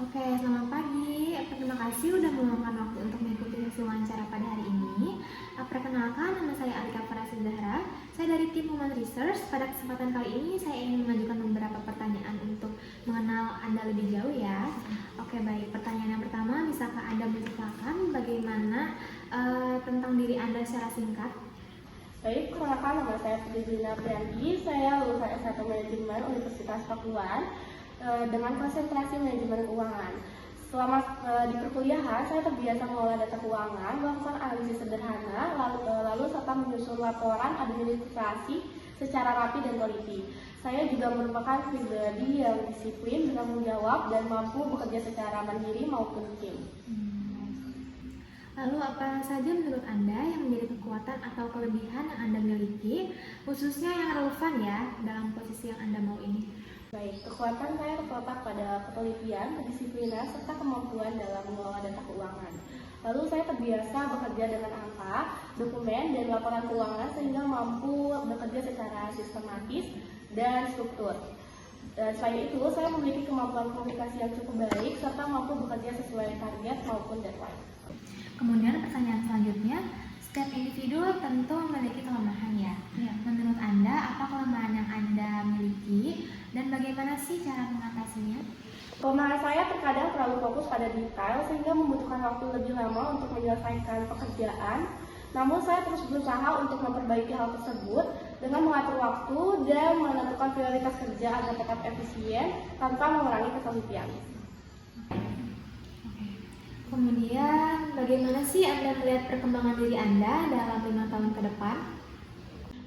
Oke, selamat pagi. Terima kasih sudah meluangkan waktu untuk mengikuti sesi wawancara pada hari ini. Perkenalkan, nama saya Alika Farasi Zahra. Saya dari tim Human Research. Pada kesempatan kali ini, saya ingin mengajukan beberapa pertanyaan untuk mengenal Anda lebih jauh ya. Oke, baik. Pertanyaan yang pertama, bisakah Anda menceritakan bagaimana tentang diri Anda secara singkat? Baik, perkenalkan, nama saya Fridina Priyanti. Saya lulusan S1 Manajemen Universitas Pakuan dengan konsentrasi manajemen keuangan. Selama di perkuliahan, saya terbiasa mengolah data keuangan, melakukan analisis sederhana, lalu serta menyusun laporan administrasi secara rapi dan teliti. Saya juga merupakan pribadi yang disiplin, bertanggung jawab, dan mampu bekerja secara mandiri maupun tim. Lalu apa saja menurut Anda yang menjadi kekuatan atau kelebihan yang Anda miliki, khususnya yang relevan ya dalam posisi yang Anda mau ini? Baik, kekuatan saya terletak pada ketelitian, kedisiplinan, serta kemampuan dalam mengelola data keuangan. Lalu saya terbiasa bekerja dengan angka, dokumen, dan laporan keuangan sehingga mampu bekerja secara sistematis dan struktur. Dan selain itu, saya memiliki kemampuan komunikasi yang cukup baik serta mampu bekerja sesuai target maupun deadline. Kemudian pertanyaan selanjutnya, setiap individu tentu memiliki kelemahan ya. Menurut Anda, apa kelemahan yang Anda miliki dan bagaimana sih cara mengatasinya? Kelemahan saya terkadang terlalu fokus pada detail sehingga membutuhkan waktu lebih lama untuk menyelesaikan pekerjaan. Namun saya terus berusaha untuk memperbaiki hal tersebut dengan mengatur waktu dan menentukan prioritas kerja agar tetap efisien tanpa mengurangi ketelitian. Kemudian, bagaimana sih Anda melihat perkembangan diri Anda dalam 5 tahun ke depan?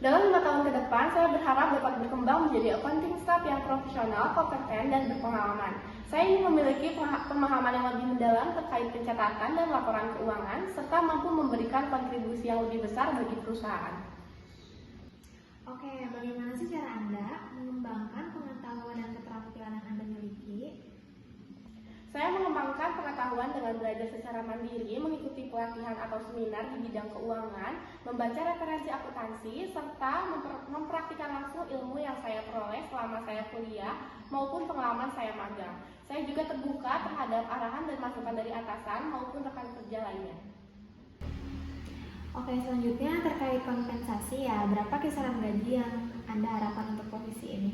Dalam 5 tahun ke depan, saya berharap dapat berkembang menjadi accounting staff yang profesional, kompeten, dan berpengalaman. Saya ingin memiliki pemahaman yang lebih mendalam terkait pencatatan dan laporan keuangan, serta mampu memberikan kontribusi yang lebih besar bagi perusahaan. Oke, bagaimana sih cara Anda mengembangkan pengetahuan dan keterampilan yang Anda miliki? Saya mengembangkan pengetahuan dengan belajar secara mandiri, mengikuti pelatihan atau seminar di bidang keuangan, membaca referensi akuntansi, serta mempraktikkan langsung ilmu yang saya peroleh selama saya kuliah maupun pengalaman saya magang. Saya juga terbuka terhadap arahan dan masukan dari atasan maupun rekan kerja lainnya. Oke, selanjutnya terkait kompensasi ya, berapa kisaran gaji yang Anda harapkan untuk posisi ini?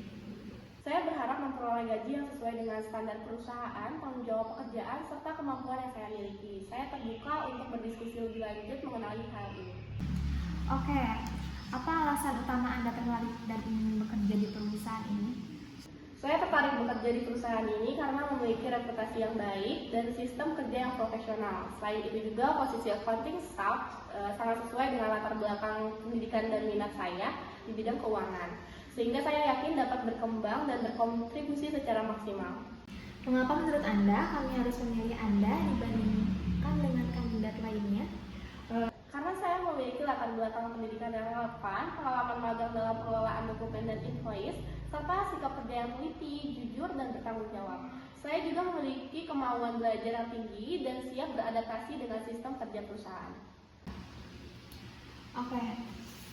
Saya berharap memperoleh gaji yang sesuai dengan standar perusahaan, tanggung jawab pekerjaan, serta kemampuan yang saya miliki. Saya terbuka untuk berdiskusi lebih lanjut mengenai hal ini. Oke, apa alasan utama Anda tertarik dan ingin bekerja di perusahaan ini? Saya tertarik bekerja di perusahaan ini karena memiliki reputasi yang baik dan sistem kerja yang profesional. Selain itu juga posisi accounting staff sangat sesuai dengan latar belakang pendidikan dan minat saya di bidang keuangan. Sehingga saya yakin dapat berkembang dan berkontribusi secara maksimal. Mengapa menurut Anda kami harus memilih Anda dibandingkan dengan kandidat lainnya? Karena saya memiliki latar belakang pendidikan yang relevan, pengalaman magang dalam pengelolaan dokumen dan invoice, serta sikap kerja yang teliti, jujur, dan bertanggung jawab. Saya juga memiliki kemauan belajar yang tinggi dan siap beradaptasi dengan sistem kerja perusahaan. Oke,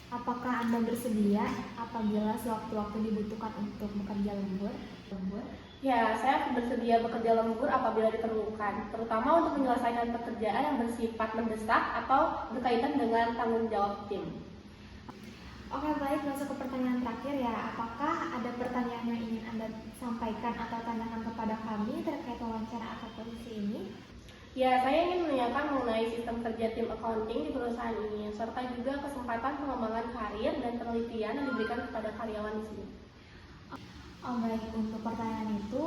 apakah Anda bersedia apabila sewaktu-waktu dibutuhkan untuk bekerja lembur? Ya, saya bersedia bekerja lembur apabila diperlukan, terutama untuk menyelesaikan pekerjaan yang bersifat mendesak atau berkaitan dengan tanggung jawab tim. Oke, baik, masuk ke pertanyaan terakhir ya. Apakah ada pertanyaan yang ingin Anda sampaikan atau tanyakan kepada kami terkait wawancara atau posisi ini? Ya, saya ingin menanyakan mengenai sistem kerja tim accounting di perusahaan ini, serta juga kesempatan pengembangan karir dan penelitian yang diberikan kepada karyawan di sini. Oh baik, untuk pertanyaan itu,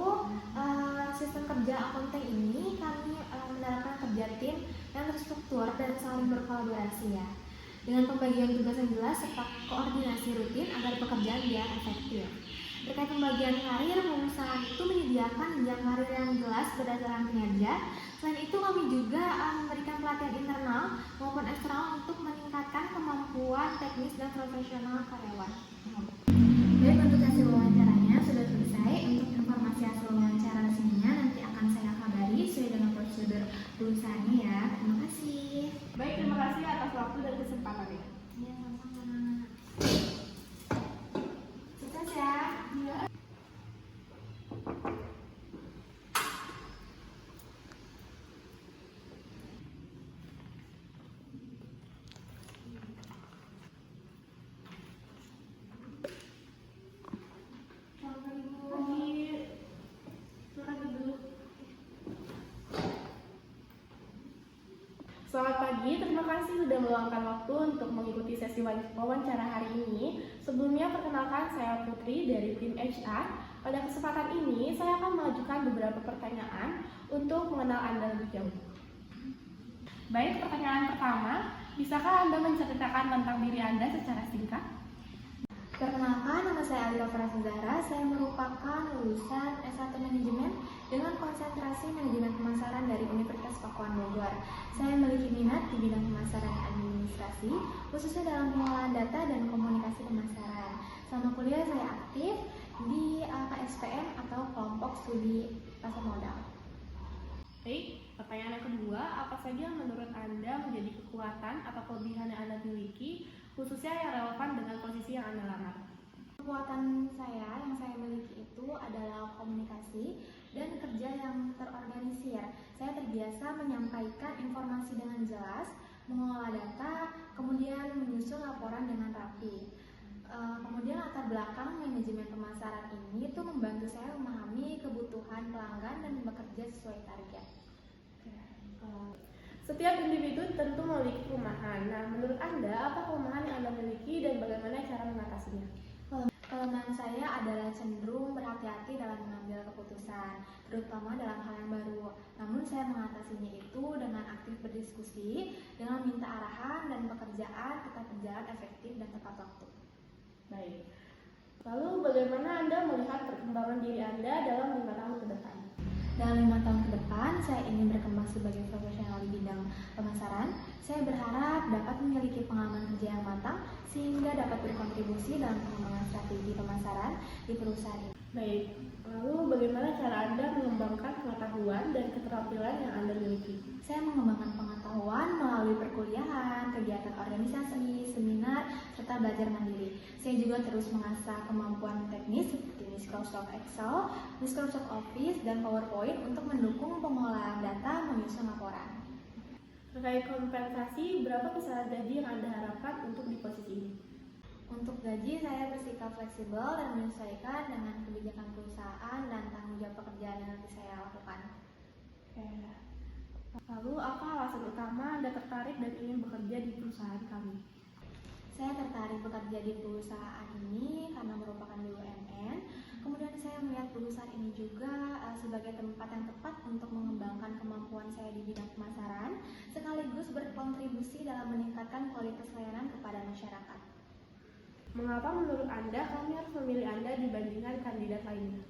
sistem kerja accounting ini kami menerapkan kerja tim yang terstruktur dan saling berkolaborasi ya, dengan pembagian tugas yang jelas serta koordinasi rutin agar pekerjaan biar efektif. Terkait pembagian karir, perusahaan itu menyediakan jenjang karir yang jelas berdasarkan kinerja. Selain itu, kami juga memberikan pelatihan internal maupun eksternal untuk meningkatkan kemampuan teknis dan profesional karyawan. Baik, untuk hasil wawancaranya sudah selesai. Untuk informasi hasil wawancara resminya nanti akan saya kabari sesuai dengan prosedur perusahaannya ya. Terima kasih. Baik, terima kasih atas waktu dan kesempatannya. Ya, sama-sama. Sukses ya. Selamat pagi, terima kasih sudah meluangkan waktu untuk mengikuti sesi wawancara hari ini. Sebelumnya perkenalkan, saya Putri dari tim HR. Pada kesempatan ini, saya akan mengajukan beberapa pertanyaan untuk mengenal Anda lebih jauh. Baik, pertanyaan pertama, bisakah Anda menceritakan tentang diri Anda secara singkat? Perkenalkan, nama saya Alila Farah Zahra. Saya merupakan lulusan S1 Manajemen dengan konsentrasi Manajemen Pemasaran dari Universitas Pakuan Bogor. Saya memiliki minat di bidang pemasaran dan administrasi, khususnya dalam pengelolaan data dan komunikasi pemasaran. Selama kuliah saya aktif di KSPM atau Kelompok Studi Pasar Modal. Baik, pertanyaan yang kedua, apa saja yang menurut Anda menjadi kekuatan atau kelebihan yang Anda miliki, khususnya yang relevan dengan posisi yang Anda lamar? Kekuatan saya yang saya miliki itu adalah komunikasi dan kerja yang terorganisir. Saya terbiasa menyampaikan informasi dengan jelas, mengolah data, kemudian menyusun laporan dengan rapi. Kemudian latar belakang manajemen pemasaran ini itu membantu saya memahami kebutuhan pelanggan dan bekerja sesuai target. Setiap individu tentu memiliki kelemahan. Nah, menurut Anda, apa kelemahan yang Anda miliki dan bagaimana cara mengatasinya? Kelemahan saya adalah cenderung berhati-hati dalam mengambil keputusan, terutama dalam hal yang baru. Namun saya mengatasinya itu dengan aktif berdiskusi, dengan minta arahan dan pekerjaan tetap berjalan efektif dan tepat waktu. Baik. Lalu bagaimana Anda melihat perkembangan diri Anda dalam 5 tahun ke depan? Dalam 5 tahun ke depan, saya ingin berkembang sebagai profesional di bidang pemasaran. Saya berharap dapat memiliki pengalaman kerja yang matang sehingga dapat berkontribusi dalam pengembangan strategi pemasaran di perusahaan ini. Baik. Lalu bagaimana cara Anda mengembangkan pengetahuan dan keterampilan yang Anda miliki? Saya mengembangkan pengetahuan melalui perkuliahan, kegiatan organisasi, seminar, serta belajar mandiri. Saya juga terus mengasah kemampuan teknis seperti Microsoft Excel, Microsoft Office, dan PowerPoint untuk mendukung pengolahan data menyusun laporan. Terkait kompensasi, berapa kisaran gaji yang Anda harapkan untuk di posisi ini? Untuk gaji, saya bersikap fleksibel dan menyesuaikan dengan kebijakan perusahaan dan tanggung jawab pekerjaan yang nanti saya lakukan. Lalu, apa alasan utama Anda tertarik dan ingin bekerja di perusahaan kami? Saya tertarik bekerja di perusahaan ini karena merupakan BUMN. Kemudian saya melihat perusahaan ini juga sebagai tempat yang tepat untuk mengembangkan kemampuan saya di bidang pemasaran, sekaligus berkontribusi dalam meningkatkan kualitas layanan kepada masyarakat. Mengapa menurut Anda kami harus memilih Anda dibandingkan kandidat lainnya?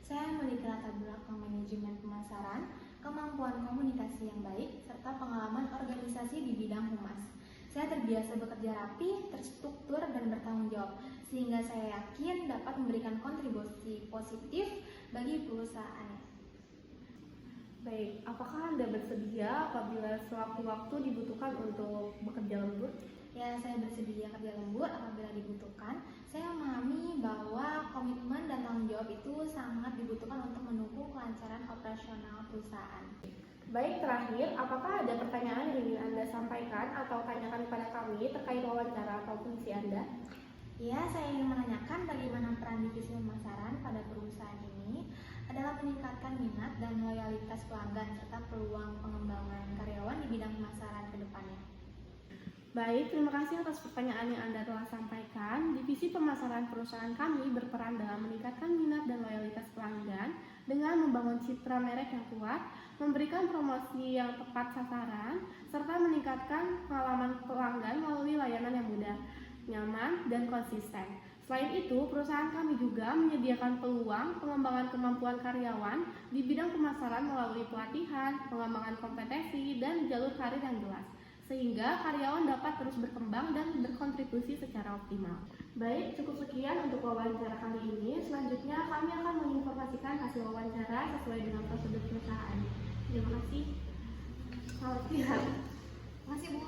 Saya memiliki latar belakang manajemen pemasaran, kemampuan komunikasi yang baik, serta pengalaman organisasi di bidang humas. Saya terbiasa bekerja rapi, terstruktur, dan bertanggung jawab, sehingga saya yakin dapat memberikan kontribusi positif bagi perusahaan. Baik, apakah Anda bersedia apabila sewaktu-waktu dibutuhkan untuk bekerja lembur? Ya, saya bersedia kerja lembur apabila dibutuhkan. Saya memahami bahwa komitmen dan tanggung jawab itu sangat dibutuhkan untuk mendukung kelancaran operasional perusahaan. Baik, terakhir, apakah ada pertanyaan yang ingin Anda sampaikan atau tanyakan kepada kami terkait wawancara atau fungsi Anda? Ya, saya ingin menanyakan bagaimana peran divisi pemasaran pada perusahaan ini adalah meningkatkan minat dan loyalitas pelanggan serta peluang pengembangan karyawan di bidang pemasaran ke depannya. Baik, terima kasih atas pertanyaan yang Anda telah sampaikan. Divisi pemasaran perusahaan kami berperan dalam meningkatkan minat dan loyalitas pelanggan dengan membangun citra merek yang kuat, memberikan promosi yang tepat sasaran, serta meningkatkan pengalaman pelanggan melalui layanan yang mudah, nyaman, dan konsisten. Selain itu, perusahaan kami juga menyediakan peluang pengembangan kemampuan karyawan di bidang pemasaran melalui pelatihan, pengembangan kompetensi, dan jalur karir yang jelas, sehingga karyawan dapat terus berkembang dan berkontribusi secara optimal. Baik, cukup sekian untuk wawancara kali ini. Selanjutnya kami akan menginformasikan hasil wawancara sesuai dengan prosedur perusahaan. Terima kasih. Selamat siang. Terima kasih, Bu.